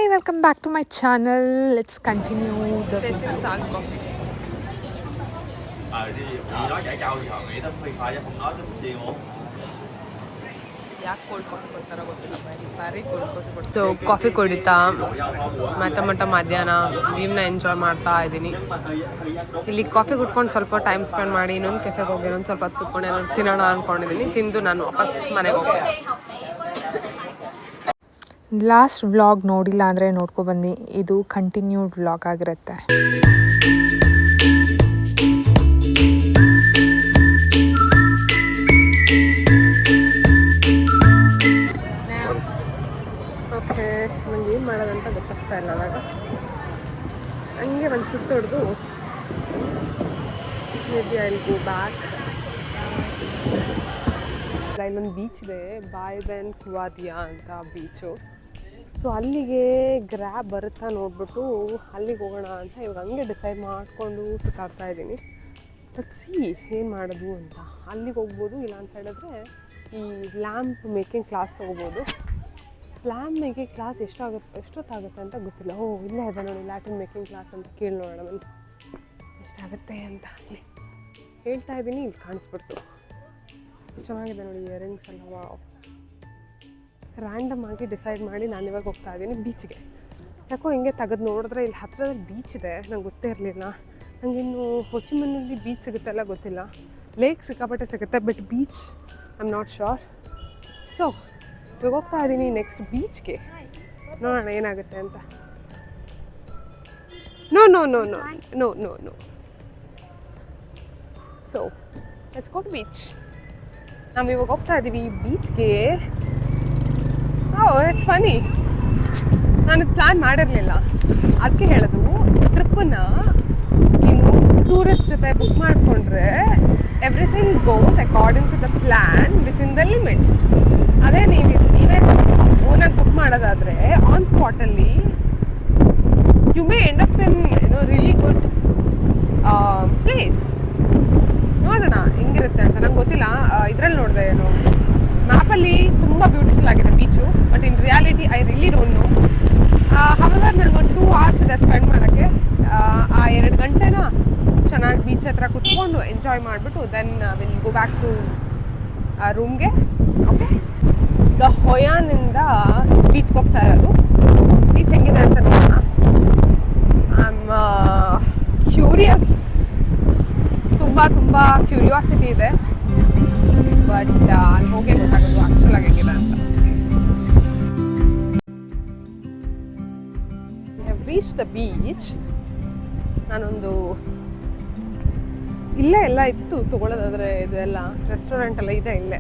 Hi, welcome back to my channel. Let's continue the Tasting salt coffee. ಯಾಕೆ cold coffee ಕೊಡ್ತಾರೋ ಗೊತ್ತಿಲ್ಲ, ಬಾರಿ cold coffee ಕೊಡ್ತಾರೆ. So coffee ಕುಡಿತಾ ಮತ್ತೆ ಮಧ್ಯಾಹ್ನ ವ್ಯೂವ್ನ ಎಂಜಾಯ್ ಮಾಡ್ತಾ ಇದ್ದೀನಿ. ಇಲ್ಲಿ ಕಾಫಿ ಕುಟ್ಕೊಂಡು ಸ್ವಲ್ಪ ಟೈಮ್ ಸ್ಪೆಂಡ್ ಮಾಡಿ ಇನ್ನೊಂದು ಕೆಫೆಗೆ ಹೋಗಿ ಇನ್ನೊಂದು ಸ್ವಲ್ಪ ಹೊತ್ತು ಕುತ್ಕೊಂಡು ಏನಾದ್ರು ತಿನ್ನೋಣ ಅಂದ್ಕೊಂಡಿದ್ದೀನಿ. ತಿಂದು ನಾನು ವಾಪಸ್ ಮನೆಗೆ ಹೋಗ್ತೀನಿ. ಲಾಸ್ಟ್ ವ್ಲಾಗ್ ನೋಡಿಲ್ಲ ಅಂದರೆ ನೋಡ್ಕೊಬನ್ನಿ, ಇದು ಕಂಟಿನ್ಯೂಡ್ ವ್ಲಾಗ್ ಆಗಿರುತ್ತೆ. ಓಕೆ, ನಂಗೆ ಏನು ಮಾಡೋದಂತ ಗೊತ್ತಾಗ್ತಾ ಇಲ್ಲ. ಅವಾಗ ಹಂಗೆ ಒಂದು ಸುತ್ತ ಹೊಡೆದು maybe I will go back. ಇಲ್ಲೊಂದು ಬೀಚ್ ಇದೆ, ಬಾಯ್ಬೆನ್ ಕುವಾದಿಯಾ ಅಂತ ಬೀಚು. ಸೊ ಅಲ್ಲಿಗೆ ಗ್ರ್ಯಾಬ್ ಬರುತ್ತಾ ನೋಡ್ಬಿಟ್ಟು ಅಲ್ಲಿಗೆ ಹೋಗೋಣ ಅಂತ ಇವಾಗ ಹಂಗೆ ಡಿಸೈಡ್ ಮಾಡಿಕೊಂಡು ಸುತ್ತಾಡ್ತಾ ಇದ್ದೀನಿ. ಸಿ ಏನು ಮಾಡೋದು ಅಂತ. ಅಲ್ಲಿಗೆ ಹೋಗ್ಬೋದು, ಇಲ್ಲ ಅಂತ ಹೇಳಿದ್ರೆ ಈ ಲ್ಯಾಂಪ್ ಮೇಕಿಂಗ್ ಕ್ಲಾಸ್ ತೊಗೋಬೋದು. ಲ್ಯಾಂಪ್ ಮೇಕಿಂಗ್ ಕ್ಲಾಸ್ ಎಷ್ಟೊತ್ತಾಗುತ್ತೆ ಅಂತ ಗೊತ್ತಿಲ್ಲ. ಇಲ್ಲೇ ಇದೆ ನೋಡಿ, ಲ್ಯಾಟಿನ್ ಮೇಕಿಂಗ್ ಕ್ಲಾಸ್ ಅಂತ ಕೇಳಿ ನೋಡೋಣ ಬನ್ನಿ ಎಷ್ಟಾಗುತ್ತೆ ಅಂತ. ಅಲ್ಲಿ ಹೇಳ್ತಾ ಇದ್ದೀನಿ, ಇಲ್ಲಿ ಕಾಣಿಸ್ಬಿಡ್ತು. ಚೆನ್ನಾಗಿದೆ ನೋಡಿ ಇಯರಿಂಗ್ಸ್ ಎಲ್ಲ. ವಾವ್, ರ್ಯಾಂಡಮ್ ಆಗಿ ಡಿಸೈಡ್ ಮಾಡಿ ನಾನು ಇವಾಗ ಹೋಗ್ತಾ ಇದ್ದೀನಿ ಬೀಚ್ಗೆ. ಯಾಕೋ ಹಿಂಗೆ ತೆಗೆದು ನೋಡಿದ್ರೆ ಇಲ್ಲಿ ಹತ್ತಿರದಲ್ಲಿ ಬೀಚ್ ಇದೆ, ನಂಗೆ ಗೊತ್ತೇ ಇರಲಿಲ್ಲ. ನನಗಿನ್ನು ಹೊಚಿಮಿನಲ್ಲಿ ಬೀಚ್ ಸಿಗುತ್ತೆಲ್ಲ ಗೊತ್ತಿಲ್ಲ. ಲೇಕ್ ಸಿಕ್ಕಾಪಟ್ಟೆ ಸಿಗುತ್ತೆ, but beach I am not sure. So ಇವಾಗ ಹೋಗ್ತಾ ಇದ್ದೀನಿ ನೆಕ್ಸ್ಟ್ ಬೀಚ್ಗೆ, ನೋಡೋಣ ಏನಾಗುತ್ತೆ ಅಂತ. No no no no no no no so let's go to beach. ನಾವು ಇವಾಗ ಹೋಗ್ತಾ ಇದ್ದೀವಿ ಬೀಚ್ಗೆ. ಇಟ್ಸ್ ಫನಿ, ನಾನು ಪ್ಲ್ಯಾನ್ ಮಾಡಿರಲಿಲ್ಲ. ಅದಕ್ಕೆ ಹೇಳೋದು, ಟ್ರಿಪ್ಪನ್ನ ನೀನು ಟೂರಿಸ್ಟ್ ಜೊತೆ ಬುಕ್ ಮಾಡಿಕೊಂಡ್ರೆ everything goes according to the plan within the limit. ಅದೇ ನೀವೇ ಓನಾಗಿ ಬುಕ್ ಮಾಡೋದಾದರೆ ಆನ್ ಸ್ಪಾಟಲ್ಲಿ you may end up in really good place. ನೋಡೋಣ ಹೆಂಗಿರುತ್ತೆ ಅಂತ. ನಂಗೆ ಗೊತ್ತಿಲ್ಲ, ಇದರಲ್ಲಿ ನೋಡಿದೆ ಏನು ಮ್ಯಾಪಲ್ಲಿ ತುಂಬ ಬ್ಯೂಟಿಫುಲ್ ಆಗಿದೆ beach, but in reality I really don't know. Hour ನನಗೊಂದು 2 hours ಇದೆ ಸ್ಪೆಂಡ್ ಮಾಡೋಕ್ಕೆ. ಆ 2 ಗಂಟೆನ ಚೆನ್ನಾಗಿ ಬೀಚ್ ಹತ್ರ ಕುತ್ಕೊಂಡು ಎಂಜಾಯ್ ಮಾಡಿಬಿಟ್ಟು then will go back to ರೂಮ್ಗೆ. ಓಕೆ, ಈಗ ಹೊಯಾನಿಂದ ಬೀಚ್ಗೆ ಹೋಗ್ತಾ ಇರೋದು. ಬೀಚ್ ಹೆಂಗಿದೆ ಅಂತ ನೋಡೋಣ. ಐ ಆಮ್ ಕ್ಯೂರಿಯಸ್, ತುಂಬ ಕ್ಯೂರಿಯಾಸಿಟಿ ಇದೆ. ಬಟ್ ಅಲ್ಲಿ ಹೋಗೇ ಗೊತ್ತಾಗೋದು ಆ್ಯಕ್ಚುಲಾಗಿ ಹೆಂಗಿದೆ ಅಂತ. Reach the beach. ನಾನೊಂದು ಇಲ್ಲೇ ಎಲ್ಲ ಇತ್ತು ತೊಗೊಳ್ಳೋದಾದರೆ, ಇದು ಎಲ್ಲ ರೆಸ್ಟೋರೆಂಟ್ ಎಲ್ಲ ಇದೆ ಇಲ್ಲೇ.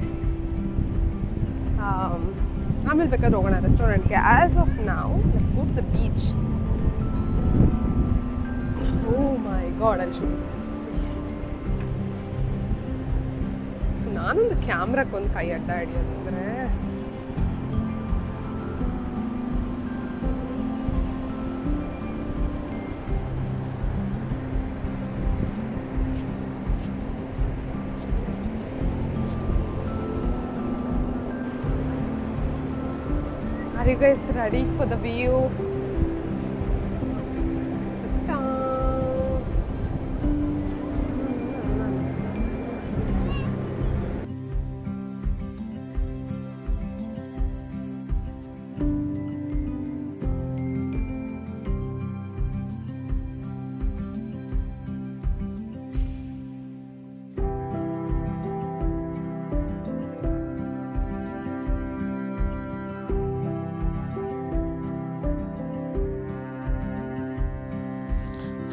ಆಮೇಲೆ ಬೇಕಾದ್ರೆ ಹೋಗೋಣ ರೆಸ್ಟೋರೆಂಟ್ಗೆ. ಆ್ಯಸ್ ಆಫ್ ನಾವು let's go to the beach. Oh my god, I should. ನಾನೊಂದು ಕ್ಯಾಮ್ರಾಕ್ಕೆ ಒಂದು ಕೈ ಅಡ್ಡ ಹಿಡಿಯೋದಂದರೆ Are you guys ready for the view?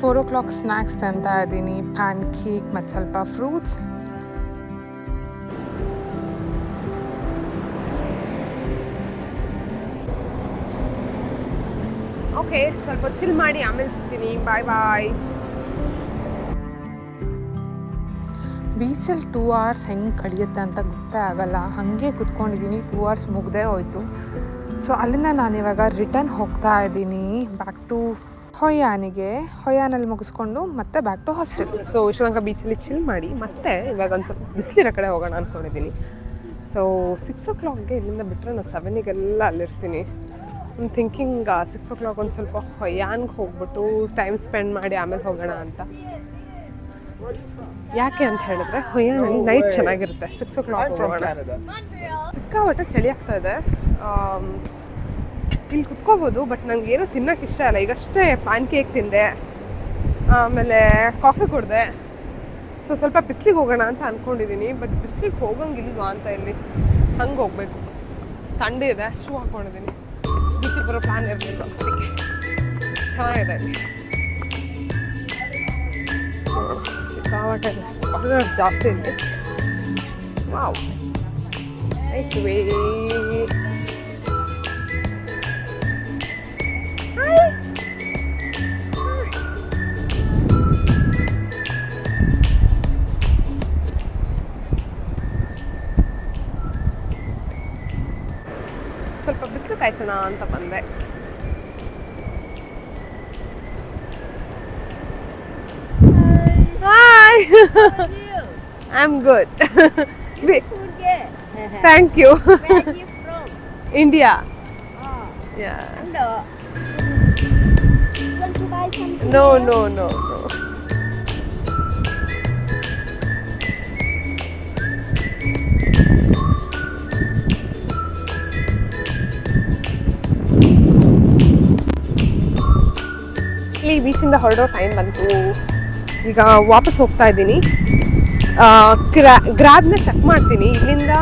Four o'clock snacks ತಿಂತಾ ಇದ್ದೀನಿ, ಪ್ಯಾನ್ ಕೇಕ್ ಮತ್ತು ಸ್ವಲ್ಪ ಫ್ರೂಟ್ಸ್. ಓಕೆ, ಸ್ವಲ್ಪ ಚಿಲ್ ಮಾಡಿ ಆಮೇಲೆ ಸಿಗ್ತೀನಿ. ಬಾಯ್ ಬಾಯ್. ಬೀಚಲ್ಲಿ 2 hours ಹೆಂಗೆ ಕಳೆಯುತ್ತೆ ಅಂತ ಗೊತ್ತೇ ಆಗಲ್ಲ. ಹಾಗೆ ಕುತ್ಕೊಂಡಿದ್ದೀನಿ, 2 hours ಮುಗ್ದೇ ಹೋಯಿತು. ಸೊ ಅಲ್ಲಿಂದ ನಾನಿವಾಗ ರಿಟರ್ನ್ ಹೋಗ್ತಾ ಇದ್ದೀನಿ ಬ್ಯಾಕ್ ಟು ಹೊಯಾನಲ್ಲಿ ಮುಗಿಸ್ಕೊಂಡು ಮತ್ತೆ back to hostel. So Sri Lanka ಬೀಚಲ್ಲಿ ಚಿಲ್ ಮಾಡಿ ಮತ್ತೆ ಇವಾಗ ಒಂದು ಸ್ವಲ್ಪ ಬಿಸಿಲಿರೋ ಕಡೆ ಹೋಗೋಣ ಅಂದ್ಕೊಂಡಿದ್ದೀನಿ. ಸೊ 6 o'clockಗೆ ಇಲ್ಲಿಂದ ಬಿಟ್ಟರೆ ನಾನು 7ಗೆಲ್ಲ ಅಲ್ಲಿರ್ತೀನಿ. ಐಮ್ ಥಿಂಕಿಂಗ್ 6 o'clock ಒಂದು ಸ್ವಲ್ಪ ಹೊಯ್ಯಾನ್ಗೆ ಹೋಗ್ಬಿಟ್ಟು ಟೈಮ್ ಸ್ಪೆಂಡ್ ಮಾಡಿ ಆಮೇಲೆ ಹೋಗೋಣ ಅಂತ. ಯಾಕೆ ಅಂತ ಹೇಳಿದ್ರೆ ಹೊಯ್ಯಾನಲ್ಲಿ ನೈಟ್ ಚೆನ್ನಾಗಿರುತ್ತೆ. 6 o'clock ಹೋಗೋಣ. ಸಿಕ್ಕಾಪಟ್ಟೆ ಚಳಿ ಆಗ್ತಾ ಇದೆ. ಇಲ್ಲಿ ಕುತ್ಕೋಬೋದು, ಬಟ್ ನಂಗೆ ಏನೂ ತಿನ್ನೋಕೆ ಇಷ್ಟ ಇಲ್ಲ. ಈಗಷ್ಟೇ ಪ್ಯಾನ್ ಕೇಕ್ ತಿಂದೆ, ಆಮೇಲೆ ಕಾಫಿ ಕುಡಿದೆ. ಸೊ ಸ್ವಲ್ಪ ಬಿಸ್ಲಿಗೆ ಹೋಗೋಣ ಅಂತ ಅಂದ್ಕೊಂಡಿದ್ದೀನಿ, ಬಟ್ ಬಿಸ್ಲಿಗೆ ಹೋಗಂಗಿಲ್ವಾ ಅಂತ ಇಲ್ಲಿ ಹಂಗೆ ಹೋಗ್ಬೇಕು. ಥಂಡಿ ಇದೆ, ಶೂ ಹಾಕ್ಕೊಂಡಿದ್ದೀನಿ. ಬೀಚಿಗೆ ಬರೋ ಪ್ಲಾನ್ ಇರಲಿಲ್ಲ, ಅದಕ್ಕೆ ಚೆನ್ನಾಗಿದೆ ಇಲ್ಲಿ. ಸಿಕ್ಕಾಪಟ್ಟೆ ಆರ್ಡರ್ಸ್ ಜಾಸ್ತಿ ಇದೆ. Wow, nice way. ಸ್ವಲ್ಪ ಬಿಸಿಲು ಕಾಯಿಸೋಣ ಅಂತ ಬಂದೆ. Hi, I am good. Thank you. India. No, no, no, no. ಇಲ್ಲಿ ಬೀಚಿಂದ ಹೊರಡೋ ಟೈಮ್ ಬಂತು. ಈಗ ವಾಪಸ್ ಹೋಗ್ತಾ ಇದ್ದೀನಿ. ಗ್ರ್ಯಾಬ್ನ ಚೆಕ್ ಮಾಡ್ತೀನಿ. ಇಲ್ಲಿಂದ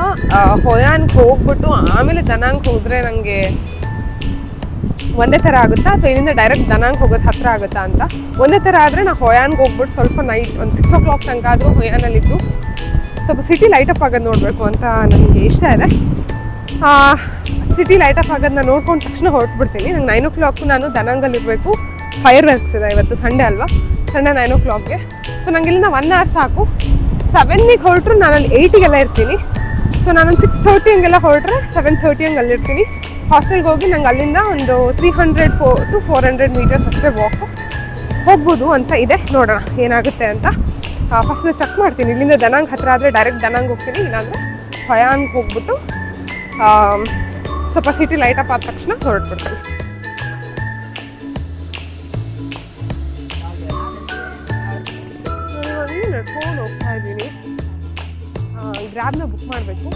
ಹೊಯಾನ್ಗೆ ಹೋಗ್ಬಿಟ್ಟು ಆಮೇಲೆ ದನಾಂಗ್ ಹೋದರೆ ನನಗೆ ಒಂದೇ ಥರ ಆಗುತ್ತಾ, ಅಥವಾ ಇಲ್ಲಿಂದ ಡೈರೆಕ್ಟ್ ದನಾಂಗ್ ಹೋಗೋದು ಹತ್ತಿರ ಆಗುತ್ತಾ ಅಂತ. ಒಂದೇ ಥರ ಆದರೆ ನಾನು ಹೊಯಾನ್ಗೆ ಹೋಗ್ಬಿಟ್ಟು ಸ್ವಲ್ಪ ನೈಟ್ ಒಂದು 6 o'clock ತನಕ ಆದರೂ ಹೊಯಾನಲ್ಲಿದ್ದು ಸ್ವಲ್ಪ ಸಿಟಿ ಲೈಟಪ್ ಆಗೋದು ನೋಡಬೇಕು ಅಂತ ನನಗೆ ಇಷ್ಟ ಇದೆ. ಸಿಟಿ ಲೈಟಪ್ ಆಗೋದನ್ನ ನೋಡ್ಕೊಂಡು ತಕ್ಷಣ ಹೊರಟ್ಬಿಡ್ತೀನಿ. ನಂಗೆ 9 o'clock ನಾನು ದನಾಂಗಲ್ಲಿರಬೇಕು. ಫೈರ್ ವರ್ಕ್ಸ್ ಇದೆ, ಇವತ್ತು ಸಂಡೇ ಅಲ್ವಾ, ಸಂಡೇ 9 o'clockಗೆ. ಸೊ ನಂಗೆ ಇಲ್ಲಿಂದ 1 hour ಸಾಕು. 7ಗೆ ಹೊರಟ್ರು ನಾನು ಅಲ್ಲಿ 8ಗೆಲ್ಲ ಇರ್ತೀನಿ. ಸೊ ನಾನೊಂದು 6:30 ಹಂಗೆಲ್ಲ ಹೊರಟ್ರೆ 7:30 ಹಂಗೆ ಅಲ್ಲಿರ್ತೀನಿ. ಹಾಸ್ಟೆಲ್ಗೆ ಹೋಗಿ ನಂಗೆ ಅಲ್ಲಿಂದ ಒಂದು 300 to 400 meters ಅಷ್ಟೇ ವಾಕ್ ಹೋಗ್ಬೋದು ಅಂತ ಇದೆ. ನೋಡೋಣ ಏನಾಗುತ್ತೆ ಅಂತ. ಫಸ್ಟ್ ನಾನು ಚೆಕ್ ಮಾಡ್ತೀನಿ. ಇಲ್ಲಿಂದ ದನಾಂಗ್ ಹತ್ತಿರ ಆದರೆ ಡೈರೆಕ್ಟ್ ದನಾಂಗ್ ಹೋಗ್ತೀನಿ, ಇಲ್ಲಾಂದರೆ ಹೊಯಾನ್ಗೆ ಹೋಗ್ಬಿಟ್ಟು ಸ್ವಲ್ಪ ಸಿಟಿ ಲೈಟಪ್ ಆದ ತಕ್ಷಣ ಹೊರಟ್ಬಿಡ್ತೀನಿ. ನಡ್ಕೊಂಡು ಹೋಗ್ತಾ ಇದ್ದೀನಿ. ಗ್ರ್ಯಾಬ್ನ ಬುಕ್ ಮಾಡಬೇಕು.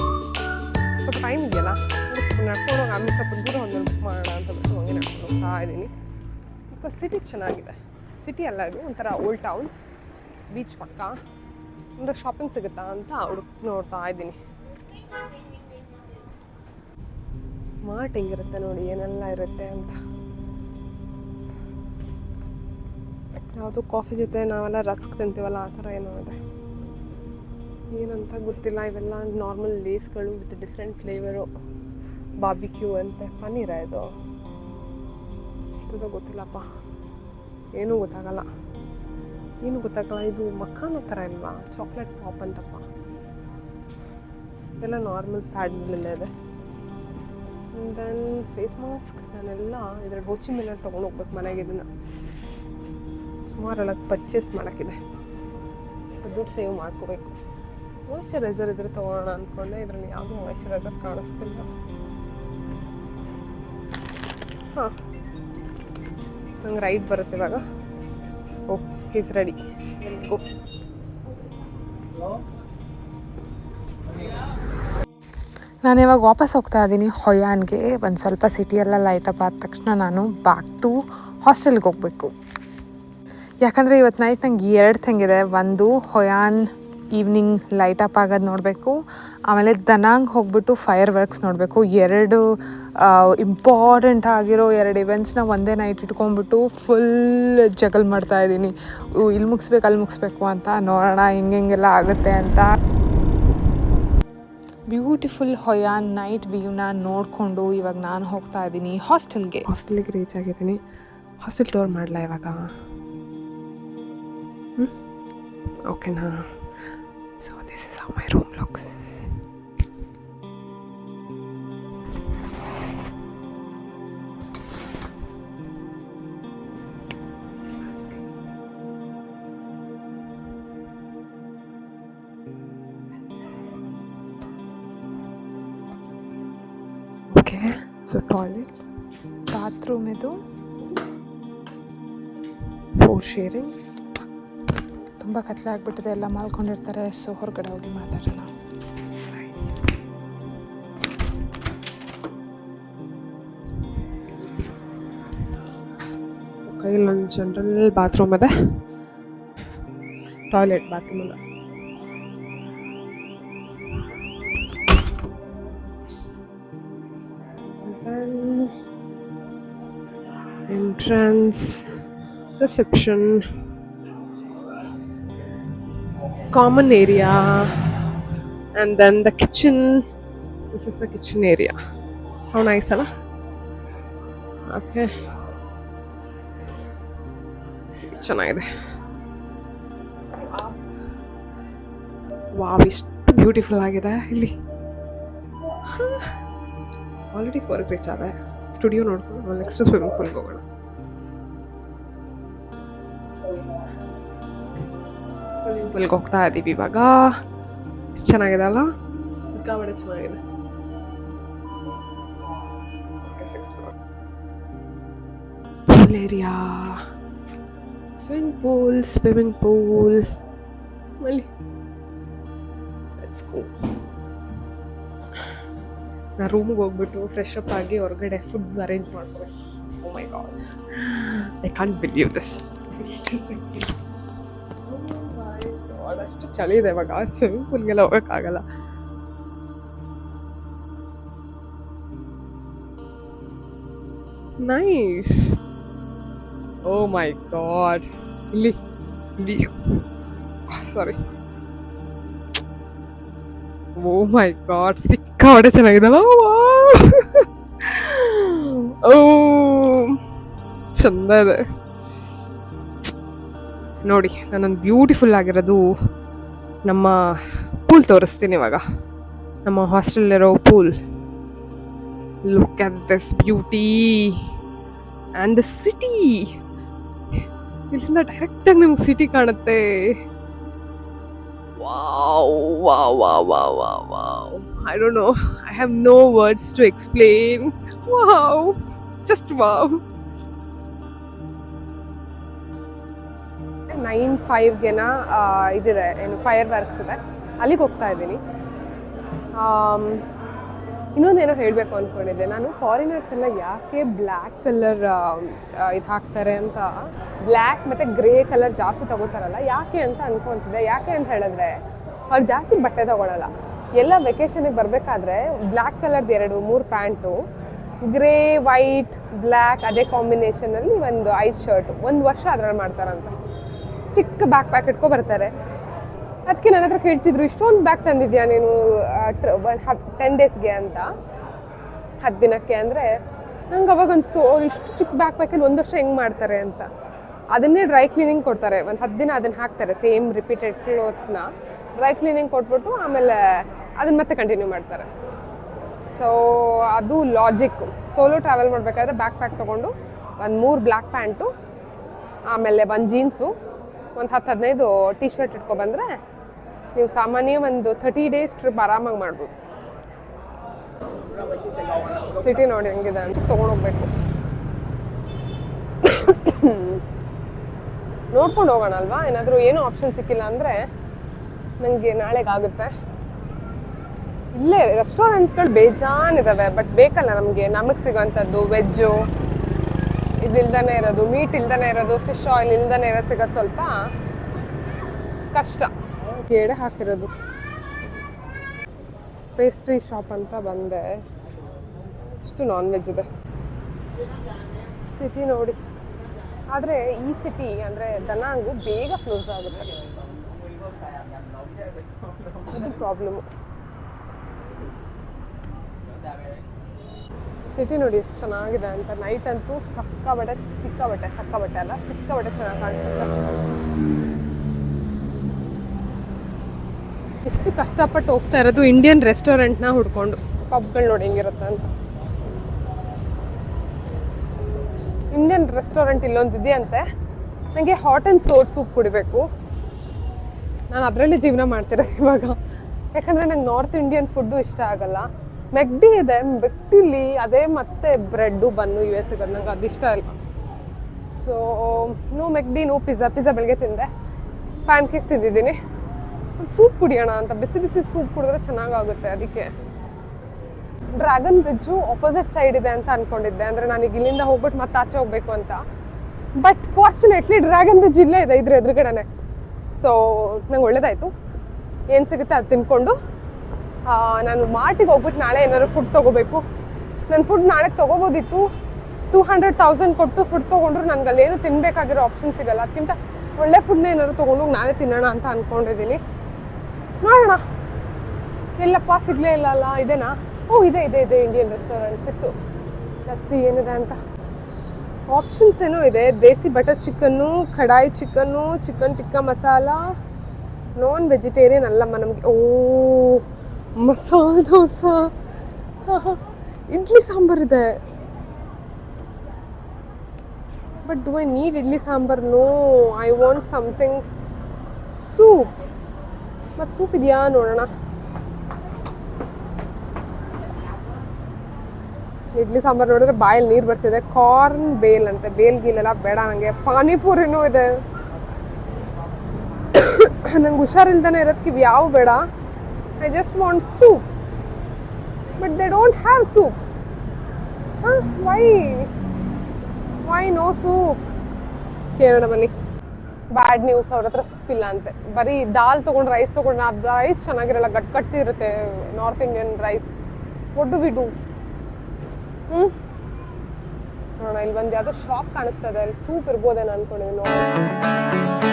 ಸ್ವಲ್ಪ ಟೈಮ್ ಇದೆಯಲ್ಲ, ಸ್ವಲ್ಪ ನಡ್ಕೊಂಡು ಹೋಗಿ ಆಮೇಲೆ ಸ್ವಲ್ಪ ದೂರ ಒಂದು ಬುಕ್ ಮಾಡೋಣ ಅಂತ ಬಿಟ್ಟು ಹಂಗೆ ನಡ್ಕೊಂಡು ಹೋಗ್ತಾ ಇದ್ದೀನಿ. ಬಿಕಾಸ್ ಸಿಟಿ ಚೆನ್ನಾಗಿದೆ. ಸಿಟಿ ಅಲ್ಲ, ಇದು ಒಂಥರ ಓಲ್ಡ್ ಟೌನ್, ಬೀಚ್ ಪಕ್ಕ. ಅಂದರೆ ಶಾಪಿಂಗ್ ಸಿಗುತ್ತಾ ಅಂತ ನೋಡ್ತಾ ಇದ್ದೀನಿ. ಮಾರ್ಟ್ ಹೆಂಗಿರುತ್ತೆ ನೋಡಿ, ಏನೆಲ್ಲ ಇರುತ್ತೆ ಅಂತ. ಯಾವುದು ಕಾಫಿ ಜೊತೆ ನಾವೆಲ್ಲ ರಸ್ಕ್ ತಿಂತೀವಲ್ಲ, ಆ ಥರ ಏನೋ ಇದೆ. ಏನಂತ ಗೊತ್ತಿಲ್ಲ. ಇವೆಲ್ಲ ನಾರ್ಮಲ್ ಲೇಸ್ಗಳು ವಿತ್ ಡಿಫ್ರೆಂಟ್ ಫ್ಲೇವರು. ಬಾರ್ಬಿಕ್ಯೂ ಅಂತೆ. ಪನ್ನೀರ ಇದು ಗೊತ್ತಿಲ್ಲಪ್ಪ, ಏನೂ ಗೊತ್ತಾಗಲ್ಲ. ಇದು ಮಖಾನ ಥರ ಇಲ್ವಾ? ಚಾಕ್ಲೇಟ್ ಪಾಪ್ ಅಂತಪ್ಪ. ಎಲ್ಲ ನಾರ್ಮಲ್ ಪ್ಯಾಡ್ಗಳೆಲ್ಲ ಇದೆ. ದೆನ್ ಫೇಸ್ ಮಾಸ್ಕ್ ನಾನೆಲ್ಲ ಇದರ ಗೋಚಿ ಮೇಲೆ ತೊಗೊಂಡು ಹೋಗ್ಬೇಕು ಮನೆಗೆ. ಇದನ್ನು ಸುಮಾರೆಲ್ಲ ಪರ್ಚೇಸ್ ಮಾಡೋಕ್ಕಿದೆ, ದುಡ್ಡು ಸೇವ್ ಮಾಡ್ಕೋಬೇಕು. ಮಾಯ್ಶ್ಚರೈಸರ್ ಇದ್ರೆ ತೊಗೊಳ್ಳೋಣ ಅಂದ್ಕೊಂಡೆ. ಇದರಲ್ಲಿ ಯಾವುದೂ ಮಾಯ್ಶ್ಚರೈಸರ್ ಕಾಣಿಸ್ತಿಲ್ಲ. ಹಾಂ, ನಂಗೆ ರೈಡ್ ಬರುತ್ತೆ ಇವಾಗ. ಓಹ್, ಈಸ್ ರೆಡಿ. ಗೋ. ನಾನು ಇವಾಗ ವಾಪಸ್ ಹೋಗ್ತಾ ಇದ್ದೀನಿ ಹೊಯಾನ್ಗೆ. ಒಂದು ಸ್ವಲ್ಪ ಸಿಟಿಯೆಲ್ಲ ಲೈಟಪ್ ಆದ ತಕ್ಷಣ ನಾನು ಬ್ಯಾಕ್ ಟು ಹಾಸ್ಟೆಲ್ಗೆ ಹೋಗಬೇಕು. ಯಾಕಂದರೆ ಇವತ್ತು ನೈಟ್ ನಂಗೆ 2 ಥಿಂಗ್ ಇದೆ. ಒಂದು, ಹೊಯಾನ್ ಈವ್ನಿಂಗ್ ಲೈಟಪ್ ಆಗೋದು ನೋಡಬೇಕು. ಆಮೇಲೆ ದನಾಂಗ್ ಹೋಗ್ಬಿಟ್ಟು ಫೈರ್ ವರ್ಕ್ಸ್ ನೋಡಬೇಕು. 2 ಇಂಪಾರ್ಟೆಂಟ್ ಆಗಿರೋ 2 ಇವೆಂಟ್ಸ್ನ ಒಂದೇ ನೈಟ್ ಇಟ್ಕೊಂಡ್ಬಿಟ್ಟು ಫುಲ್ ಜಗಲ್ ಮಾಡ್ತಾಯಿದ್ದೀನಿ. ಇಲ್ಲಿ ಮುಗಿಸ್ಬೇಕು ಅಲ್ಲಿ ಮುಗಿಸ್ಬೇಕು ಅಂತ. ನೋಡೋಣ ಹಿಂಗೆಲ್ಲ ಆಗುತ್ತೆ ಅಂತ. ಬ್ಯೂಟಿಫುಲ್ ಹೊಯಾನ್ ನೈಟ್ ವ್ಯೂನ ನೋಡಿಕೊಂಡು ಇವಾಗ ನಾನು ಹೋಗ್ತಾ ಇದ್ದೀನಿ ಹಾಸ್ಟೆಲ್ಗೆ ರೀಚ್ ಆಗಿದ್ದೀನಿ. ಹಾಸ್ಟೆಲ್ ಟೂರ್ ಮಾಡಲ ಇವಾಗ? ಓಕೆನಾ? So this is how my room looks. Okay, so toilet. Bathroom ಇದು 4 ಶೇರಿಂಗ್. ತುಂಬ ಕತ್ಲೆ ಆಗಿಬಿಟ್ಟಿದೆ, ಎಲ್ಲ ಮಲ್ಕೊಂಡಿರ್ತಾರೆ. ಸೊ ಹೊರಗಡೆ ಹೋಗಿ ಮಾತಾಡೋಣ. ಇಲ್ಲೊಂದು ಜನರಲ್ ಬಾತ್ರೂಮ್ ಇದೆ, ಟಾಯ್ಲೆಟ್ ಬಾತ್ರೂಮ್ ಅಲ್ಲ. Entrance, reception, common area, and then the kitchen. This is the kitchen area. How nice, huh? Okay. ಚೆನ್ನಾಗಿದೆ. ವಾವ್, ಇಷ್ಟು ಬ್ಯೂಟಿಫುಲ್ ಆಗಿದೆ ಇಲ್ಲಿ. ಆಲ್ರೆಡಿ 4 ರೀಚ್ ಆದೆ. ಸ್ಟುಡಿಯೋ ನೋಡ್ಕೊಂಡು ನೆಕ್ಸ್ಟ್ ಸ್ವಿಮ್ಮಿಂಗ್ ಪೂಲ್ಗೆ ಹೋಗೋಣ. ಸ್ವಿಮ್ಮಿಂಗ್ ಪೂಲ್ಗೆ ಹೋಗ್ತಾ ಇದ್ದೀವಿ ಇವಾಗ. ಎಷ್ಟು ಚೆನ್ನಾಗಿದೆ ಅಲ್ಲ, ಸಿಕ್ಕಾಪಟ್ಟೆ ಚೆನ್ನಾಗಿದೆ. Pool area, swimming pool. ಅಲ್ಲಿ ಲೆಟ್ಸ್ ಗೋ. ನಾ ರೂಮಿಗೆ ಹೋಗ್ಬಿಟ್ಟು ಫ್ರೆಶ್ ಅಪ್ ಆಗಿ ಹೊರಗಡೆ ಫುಡ್ ಅರೇಂಜ್ ಮಾಡ್ಕೋಬೇಕು. Oh my god, I can't believe this. ಅಷ್ಟು ಚಳಿ ಇದೆ ಇವಾಗ, ಸ್ವಿಮ್ಮಿಂಗ್ ಪೂಲ್ಗೆಲ್ಲ ಹೋಗೋಕ್ಕಾಗಲ್ಲ. ನೈಸ್. ಓ ಮೈ ಗಾಡ್, ಇಲ್ಲಿ ಸಾರಿ, ಓ ಮೈ ಗಾಡ್, ಸಿಕ್ಕಾಪಟ್ಟೆ ಚೆನ್ನಾಗಿದಲ್ಲ. ಓ ಚಂದ ಇದೆ ನೋಡಿ. ನಾನೊಂದು ಬ್ಯೂಟಿಫುಲ್ ಆಗಿರೋದು ನಮ್ಮ ಪೂಲ್ ತೋರಿಸ್ತೀನಿ ಇವಾಗ. ನಮ್ಮ ಹಾಸ್ಟೆಲಿರೋ pool. Look at this beauty and the city. ಇಲ್ಲಿಂದ ಡೈರೆಕ್ಟಾಗಿ ನಿಮ್ಗೆ ಸಿಟಿ ಕಾಣುತ್ತೆ. Wow, wow, wow, wow, wow, wow. I don't know. I have no words to explain. Wow. Just wow. 9:05 ಇದಿದೆ, ಏನು ಫೈರ್ ವರ್ಕ್ಸ್ ಇದೆ, ಅಲ್ಲಿಗೆ ಹೋಗ್ತಾ ಇದ್ದೀನಿ. ಇನ್ನೊಂದೇನೋ ಹೇಳಬೇಕು ಅಂದ್ಕೊಂಡಿದ್ದೆ ನಾನು. ಫಾರಿನರ್ಸ್ ಎಲ್ಲ ಯಾಕೆ ಬ್ಲ್ಯಾಕ್ ಕಲರ್ ಇದು ಹಾಕ್ತಾರೆ ಅಂತ, ಬ್ಲ್ಯಾಕ್ ಮತ್ತು ಗ್ರೇ ಕಲರ್ ಜಾಸ್ತಿ ತಗೋತಾರಲ್ಲ ಯಾಕೆ ಅಂತ ಅನ್ಕೊತಿದ್ದೆ. ಯಾಕೆ ಅಂತ ಹೇಳಿದ್ರೆ ಅವ್ರು ಜಾಸ್ತಿ ಬಟ್ಟೆ ತಗೊಳ್ಳಲ್ಲ. ಎಲ್ಲ ವೆಕೇಷನಿಗೆ ಬರಬೇಕಾದ್ರೆ ಬ್ಲ್ಯಾಕ್ ಕಲರ್ದು 2-3 ಪ್ಯಾಂಟು, ಗ್ರೇ ವೈಟ್ ಬ್ಲ್ಯಾಕ್ ಅದೇ ಕಾಂಬಿನೇಷನಲ್ಲಿ ಒಂದು 5 ಶರ್ಟು, 1 ವರ್ಷ ಅದರಲ್ಲಿ ಮಾಡ್ತಾರಂತ. ಚಿಕ್ಕ ಬ್ಯಾಕ್ ಪ್ಯಾಕ್ ಇಟ್ಕೊ ಬರ್ತಾರೆ. ಅದಕ್ಕೆ ನನ್ನ ಹತ್ರ ಕೇಳ್ತಿದ್ರು, ಇಷ್ಟೊಂದು ಬ್ಯಾಗ್ ತಂದಿದ್ಯಾ ನೀನು 10 ಡೇಸ್ಗೆ ಅಂತ, 10 ದಿನಕ್ಕೆ ಅಂದರೆ. ನಂಗೆ ಅವಾಗ ಅನಿಸ್ತು, ಅವ್ರು ಇಷ್ಟು ಚಿಕ್ಕ ಬ್ಯಾಕ್ ಪ್ಯಾಕಲ್ಲಿ 1 ವರ್ಷ ಹೆಂಗೆ ಮಾಡ್ತಾರೆ ಅಂತ. ಅದನ್ನೇ ಡ್ರೈ ಕ್ಲೀನಿಂಗ್ ಕೊಡ್ತಾರೆ, ಒಂದು 10 ದಿನ ಅದನ್ನು ಹಾಕ್ತಾರೆ, ಸೇಮ್ ರಿಪೀಟೆಡ್ ಕ್ಲೋತ್ಸ್ನ ಡ್ರೈ ಕ್ಲೀನಿಂಗ್ ಕೊಟ್ಬಿಟ್ಟು ಆಮೇಲೆ ಅದನ್ನು ಮತ್ತೆ ಕಂಟಿನ್ಯೂ ಮಾಡ್ತಾರೆ. ಸೊ ಅದು ಲಾಜಿಕ್ಕು. ಸೋಲೋ ಟ್ರಾವೆಲ್ ಮಾಡಬೇಕಾದ್ರೆ ಬ್ಯಾಕ್ ಪ್ಯಾಕ್ ತೊಗೊಂಡು ಒಂದು 3 ಬ್ಲ್ಯಾಕ್ ಪ್ಯಾಂಟು, ಆಮೇಲೆ 1 ಜೀನ್ಸು, ಒಂದು 10-15 ಟೀ ಶರ್ಟ್ ಇಟ್ಕೊಬಂದರೆ ನೀವು ಸಾಮಾನ್ಯ ಒಂದು 30 ಡೇಸ್ ಟ್ರಿಪ್ ಆರಾಮಾಗಿ ಮಾಡ್ಬೋದು. ಸಿಟಿ ನೋಡಿ ಹೆಂಗಿದೆ ಅಂತ ತೊಗೊಂಡೋಗ್ಬೇಕು. ನೋಡ್ಕೊಂಡು ಹೋಗೋಣ ಅಲ್ವಾ. ಏನಾದರೂ ಏನೂ ಆಪ್ಷನ್ ಸಿಕ್ಕಿಲ್ಲ ಅಂದರೆ ನನಗೆ ನಾಳೆಗಾಗುತ್ತೆ. ಇಲ್ಲೇ ರೆಸ್ಟೋರೆಂಟ್ಸ್ಗಳು ಬೇಜಾನಿದ್ದಾವೆ, ಬಟ್ ಬೇಕಲ್ಲ ನಮಗೆ ಸಿಗೋವಂಥದ್ದು. ವೆಜ್ಜು ಇದಿಲ್ದೇ ಇರೋದು, ಮೀಟ್ ಇಲ್ದೇ ಇರೋದು, ಫಿಶ್ ಆಯಿಲ್ ಇಲ್ದೇ ಇರೋದು ಸಿಗೋದು ಸ್ವಲ್ಪ ಕಷ್ಟ. ಎಡೆ ಹಾಕಿರೋದು ಪೇಸ್ಟ್ರಿ ಶಾಪ್ ಅಂತ ಬಂದೆ. ಇಷ್ಟು ನಾನ್ ವೆಜ್ ಇದೆ. ಸಿಟಿ ನೋಡಿ. ಆದರೆ ಈ ಸಿಟಿ ಅಂದರೆ ದನಾಂಗು ಬೇಗ ಕ್ಲೋಸ್ ಆಗುತ್ತೆ, ಅದು ಪ್ರಾಬ್ಲಮ್ಮು. ಸಿಟಿ ನೋಡಿ ಎಷ್ಟು ಚೆನ್ನಾಗಿದೆ ಅಂತ. ನೈಟ್ ಅಂತೂ ಸಿಕ್ಕಾಬಟ್ಟೆ ಚೆನ್ನಾಗಿ ಕಾಣಿಸುತ್ತೆ. ಎಷ್ಟು ಕಷ್ಟಪಟ್ಟು ಹೋಗ್ತಾ ಇರೋದು ಇಂಡಿಯನ್ ರೆಸ್ಟೋರೆಂಟ್ನ ಹುಡ್ಕೊಂಡು. ಪಬ್ಗಳು ನೋಡಿ ಹೆಂಗಿರುತ್ತೆ ಅಂತ. ಇಂಡಿಯನ್ ರೆಸ್ಟೋರೆಂಟ್ ಇಲ್ಲೊಂದು ಇದೆಯಂತೆ. ನನಗೆ ಹಾಟ್ ಆ್ಯಂಡ್ ಸೋರ್ ಸೂಪ್ ಕುಡಿಬೇಕು. ನಾನು ಅದರಲ್ಲಿ ಜೀವನ ಮಾಡ್ತಿರೋದು ಇವಾಗ. ಯಾಕಂದರೆ ನಂಗೆ ನಾರ್ತ್ ಇಂಡಿಯನ್ ಫುಡ್ಡು ಇಷ್ಟ ಆಗಲ್ಲ. ಮೆಗ್ಡಿ ಇದೆ, ಮೆಗ್ಡಿಲಿ ಅದೇ ಮತ್ತೆ ಬ್ರೆಡ್ಡು ಬನ್ನು ಯು ಎಸ್ ಸಿಗೋದು, ನಂಗೆ ಅದಿಷ್ಟ ಇಲ್ಲ. ಸೊ ನೋ ಮೆಗ್ಡಿ, ನೋ ಪಿಜ್ಜಾ ಬೆಳಗ್ಗೆ ತಿಂದೆ, ಪ್ಯಾನ್ ಕೇಕ್ ತಿಂದಿದ್ದೀನಿ. ಸೂಪ್ ಕುಡಿಯೋಣ ಅಂತ, ಬಿಸಿ ಬಿಸಿ ಸೂಪ್ ಕುಡಿದ್ರೆ ಚೆನ್ನಾಗಾಗುತ್ತೆ. ಅದಕ್ಕೆ ಡ್ರ್ಯಾಗನ್ ಬ್ರಿಡ್ಜು ಆಪೋಸಿಟ್ ಸೈಡ್ ಇದೆ ಅಂತ ಅನ್ಕೊಂಡಿದ್ದೆ, ಅಂದರೆ ನನಗೆ ಇಲ್ಲಿಂದ ಹೋಗ್ಬಿಟ್ಟು ಮತ್ತೆ ಆಚೆ ಹೋಗ್ಬೇಕು ಅಂತ. ಬಟ್ ಫಾರ್ಚುನೇಟ್ಲಿ ಡ್ರ್ಯಾಗನ್ ಬ್ರಿಡ್ಜ್ ಇಲ್ಲೇ ಇದೆ, ಇದ್ರ ಎದುರುಗಡೆನೆ. ಸೊ ನಂಗೆ ಒಳ್ಳೇದಾಯಿತು. ಏನು ಸಿಗುತ್ತೆ ಅದು ತಿನ್ಕೊಂಡು ನಾನು ಮಾರ್ಟಿಗೆ ಹೋಗ್ಬಿಟ್ಟು ನಾಳೆ ಏನಾದ್ರು ಫುಡ್ ತೊಗೋಬೇಕು. ನನ್ನ ಫುಡ್ ನಾಳೆ ತೊಗೋಬೋದಿತ್ತು, 200,000 ಕೊಟ್ಟು ಫುಡ್ ತೊಗೊಂಡ್ರು ನನಗೆ ಅಲ್ಲೇನು ತಿನ್ನಬೇಕಾಗಿರೋ ಆಪ್ಷನ್ ಸಿಗಲ್ಲ. ಅದಕ್ಕಿಂತ ಒಳ್ಳೆ ಫುಡ್ನ ಏನಾದ್ರು ತೊಗೊಂಡೋಗಿ ನಾನೇ ತಿನ್ನೋಣ ಅಂತ ಅಂದ್ಕೊಂಡಿದ್ದೀನಿ. ನೋಡೋಣ. ಎಲ್ಲಪ್ಪ ಸಿಗಲೇ ಇಲ್ಲ ಅಲ್ಲ, ಇದೇನಾ? ಇದೆ ಇಂಡಿಯನ್ ರೆಸ್ಟೋರೆಂಟ್ ಸಿಕ್ತು. ಲಚ್ಚಿ ಏನಿದೆ ಅಂತ ಆಪ್ಷನ್ಸ್ ಏನೋ ಇದೆ. Desi butter chicken, kadai chicken, chicken tikka masala. Non vegetarian ಅಲ್ಲಮ್ಮ ನಮಗೆ. ಓ ಮಸಾಲ ದೋಸೆ, ಇಡ್ಲಿ ಸಾಂಬಾರಿದೆ. But do I need idli sambar? No, I want something soup. ಮತ್ತು ಸೂಪ್ ಇದೆಯಾ ನೋಡೋಣ. ಇಡ್ಲಿ ಸಾಂಬಾರು ನೋಡಿದ್ರೆ ಬಾಯಲ್ಲಿ ನೀರು ಬರ್ತಿದೆ. ಕಾರ್ನ್ ಬೇಲ್ ಅಂತೆ, ಬೇಲ್ ಗೀಲೆಲ್ಲ ಬೇಡ ನನಗೆ. ಪಾನಿಪುರಿನೂ ಇದೆ. ನಂಗೆ ಹುಷಾರಿಲ್ದೇ ಇರೋದಕ್ಕೆ ಇವು ಯಾವ ಬೇಡ. I just want soup, but they don't have soup. Why no soup? ಕೇಳೋಣ ಬನ್ನಿ. ಬ್ಯಾಡ್ ನ್ಯೂಸ್, ಅವ್ರ ಹತ್ರ ಸೂಪಿಲ್ಲ ಅಂತೆ. ಬರೀ ದಾಲ್ ತೊಗೊಂಡು ರೈಸ್ ತೊಗೊಂಡು, ಅದು ರೈಸ್ ಚೆನ್ನಾಗಿರಲ್ಲ, ಗಟ್ಟಿರುತ್ತೆ north Indian rice. What do we do? ನೋಡೋಣ. ಇಲ್ಲಿ ಬಂದು ಯಾವುದೋ ಶಾಪ್ ಕಾಣಿಸ್ತದೆ, ಅಲ್ಲಿ ಸೂಪ್ ಇರ್ಬೋದೇನೋ ಅನ್ಕೊಂಡಿದ್ದೀನಿ.